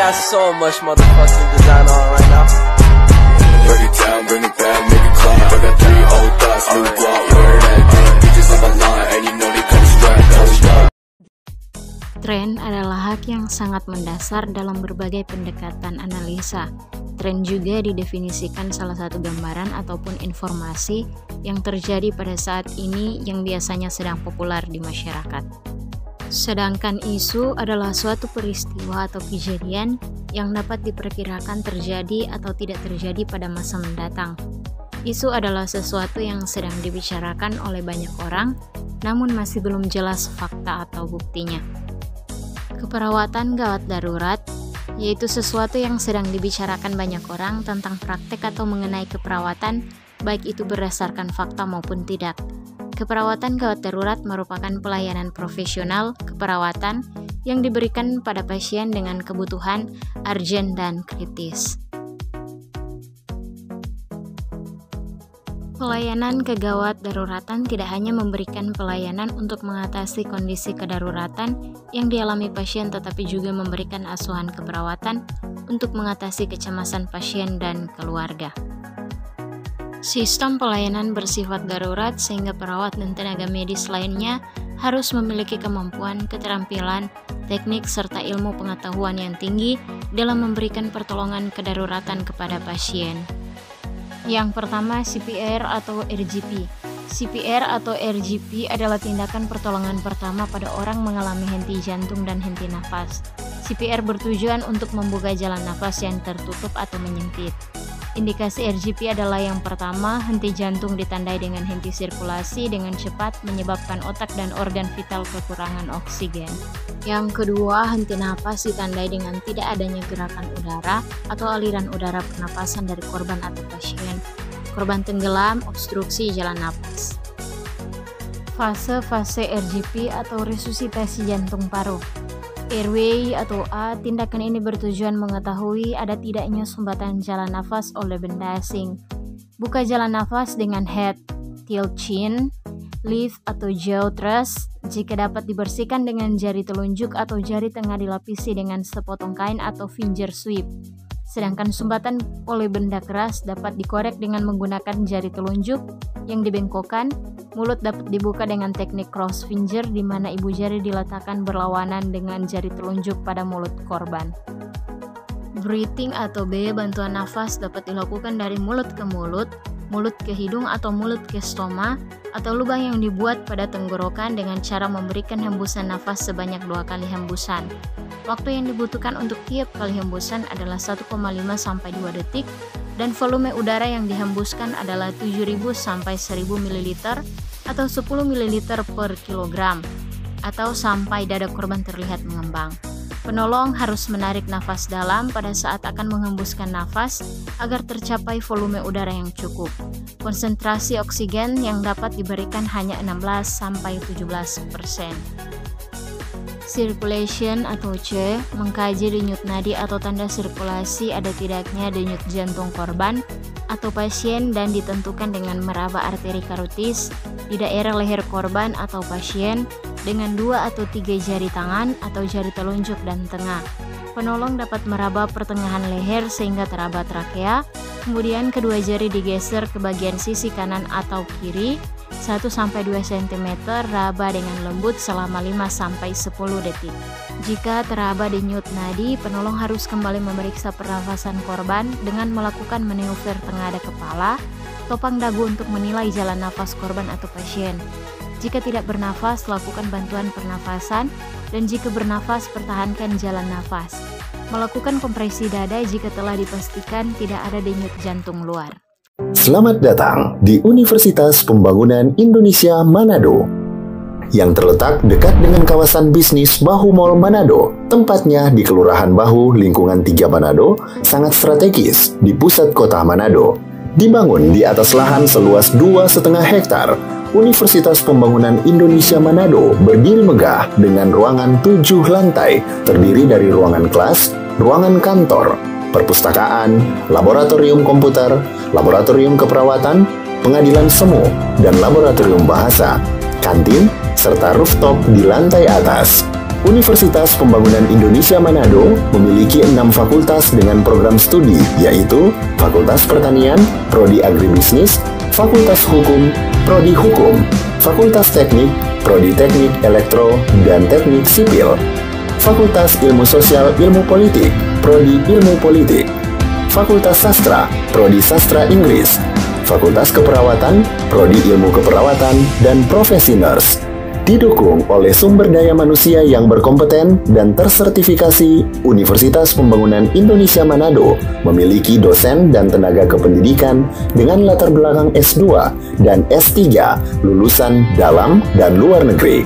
got so much motherfucking design on right now. Break it down, bring it back, make it clap. I got 3 old thoughts, new guap, wear that damn. Bitches on my line, and you know they come strapped. Tren adalah hak yang sangat mendasar dalam berbagai pendekatan analisa. Tren juga didefinisikan salah satu gambaran ataupun informasi yang terjadi pada saat ini yang biasanya sedang populer di masyarakat. Sedangkan isu adalah suatu peristiwa atau kejadian yang dapat diperkirakan terjadi atau tidak terjadi pada masa mendatang. Isu adalah sesuatu yang sedang dibicarakan oleh banyak orang, namun masih belum jelas fakta atau buktinya. Keperawatan gawat darurat yaitu sesuatu yang sedang dibicarakan banyak orang tentang praktek atau mengenai keperawatan, baik itu berdasarkan fakta maupun tidak. Keperawatan gawat darurat merupakan pelayanan profesional keperawatan yang diberikan pada pasien dengan kebutuhan urgent dan kritis. Pelayanan kegawat daruratan tidak hanya memberikan pelayanan untuk mengatasi kondisi kedaruratan yang dialami pasien, tetapi juga memberikan asuhan keperawatan untuk mengatasi kecemasan pasien dan keluarga. Sistem pelayanan bersifat darurat sehingga perawat dan tenaga medis lainnya harus memiliki kemampuan, keterampilan, teknik, serta ilmu pengetahuan yang tinggi dalam memberikan pertolongan kedaruratan kepada pasien. Yang pertama, CPR atau RGP. CPR atau RGP adalah tindakan pertolongan pertama pada orang mengalami henti jantung dan henti nafas. CPR bertujuan untuk membuka jalan nafas yang tertutup atau menyempit. Indikasi RGP adalah yang pertama, henti jantung ditandai dengan henti sirkulasi dengan cepat menyebabkan otak dan organ vital kekurangan oksigen. Yang kedua, henti napas ditandai dengan tidak adanya gerakan udara atau aliran udara pernapasan dari korban atau pasien. Korban tenggelam, obstruksi jalan napas. Fase-fase RGP atau resusitasi jantung paru. Airway atau A, tindakan ini bertujuan mengetahui ada tidaknya sumbatan jalan nafas oleh benda asing. Buka jalan nafas dengan head, tilt chin, lift atau jaw thrust, jika dapat dibersihkan dengan jari telunjuk atau jari tengah dilapisi dengan sepotong kain atau finger sweep. Sedangkan sumbatan oleh benda keras dapat dikorek dengan menggunakan jari telunjuk yang dibengkokkan. Mulut dapat dibuka dengan teknik cross finger di mana ibu jari diletakkan berlawanan dengan jari telunjuk pada mulut korban. Breathing atau B, bantuan nafas dapat dilakukan dari mulut ke mulut ke hidung atau mulut ke stoma atau lubang yang dibuat pada tenggorokan dengan cara memberikan hembusan nafas sebanyak 2 kali hembusan. Waktu yang dibutuhkan untuk tiap kali hembusan adalah 1,5 sampai 2 detik dan volume udara yang dihembuskan adalah 7.000 sampai 1.000 ml atau 10 ml per kilogram atau sampai dada korban terlihat mengembang. Penolong harus menarik nafas dalam pada saat akan menghembuskan nafas agar tercapai volume udara yang cukup. Konsentrasi oksigen yang dapat diberikan hanya 16-17%. Circulation atau C, mengkaji denyut nadi atau tanda sirkulasi ada tidaknya denyut jantung korban atau pasien dan ditentukan dengan meraba arteri karotis di daerah leher korban atau pasien dengan 2 atau 3 jari tangan atau jari telunjuk dan tengah. Penolong dapat meraba pertengahan leher sehingga teraba trakea, kemudian kedua jari digeser ke bagian sisi kanan atau kiri 1-2 cm, raba dengan lembut selama 5-10 detik. Jika teraba denyut nadi, penolong harus kembali memeriksa pernafasan korban dengan melakukan maneuver tengadah kepala, topang dagu untuk menilai jalan nafas korban atau pasien. Jika tidak bernafas, lakukan bantuan pernafasan, dan jika bernafas, pertahankan jalan nafas. Melakukan kompresi dada jika telah dipastikan tidak ada denyut jantung luar. Selamat datang di Universitas Pembangunan Indonesia Manado yang terletak dekat dengan kawasan bisnis Bahu Mall Manado. Tempatnya di Kelurahan Bahu, Lingkungan 3 Manado, sangat strategis di pusat kota Manado. Dibangun di atas lahan seluas 2,5 hektar, Universitas Pembangunan Indonesia Manado berdiri megah dengan ruangan 7 lantai, terdiri dari ruangan kelas, ruangan kantor, perpustakaan, laboratorium komputer, laboratorium keperawatan, pengadilan semu, dan laboratorium bahasa, kantin, serta rooftop di lantai atas. Universitas Pembangunan Indonesia Manado memiliki 6 fakultas dengan program studi, yaitu Fakultas Pertanian, Prodi Agribisnis, Fakultas Hukum, Prodi Hukum, Fakultas Teknik, Prodi Teknik Elektro dan Teknik Sipil, Fakultas Ilmu Sosial Ilmu Politik, Prodi Ilmu Politik, Fakultas Sastra, Prodi Sastra Inggris, Fakultas Keperawatan, Prodi Ilmu Keperawatan, dan Profesi Nurse. Didukung oleh sumber daya manusia yang berkompeten dan tersertifikasi, Universitas Pembangunan Indonesia Manado memiliki dosen dan tenaga kependidikan dengan latar belakang S2 dan S3 lulusan dalam dan luar negeri.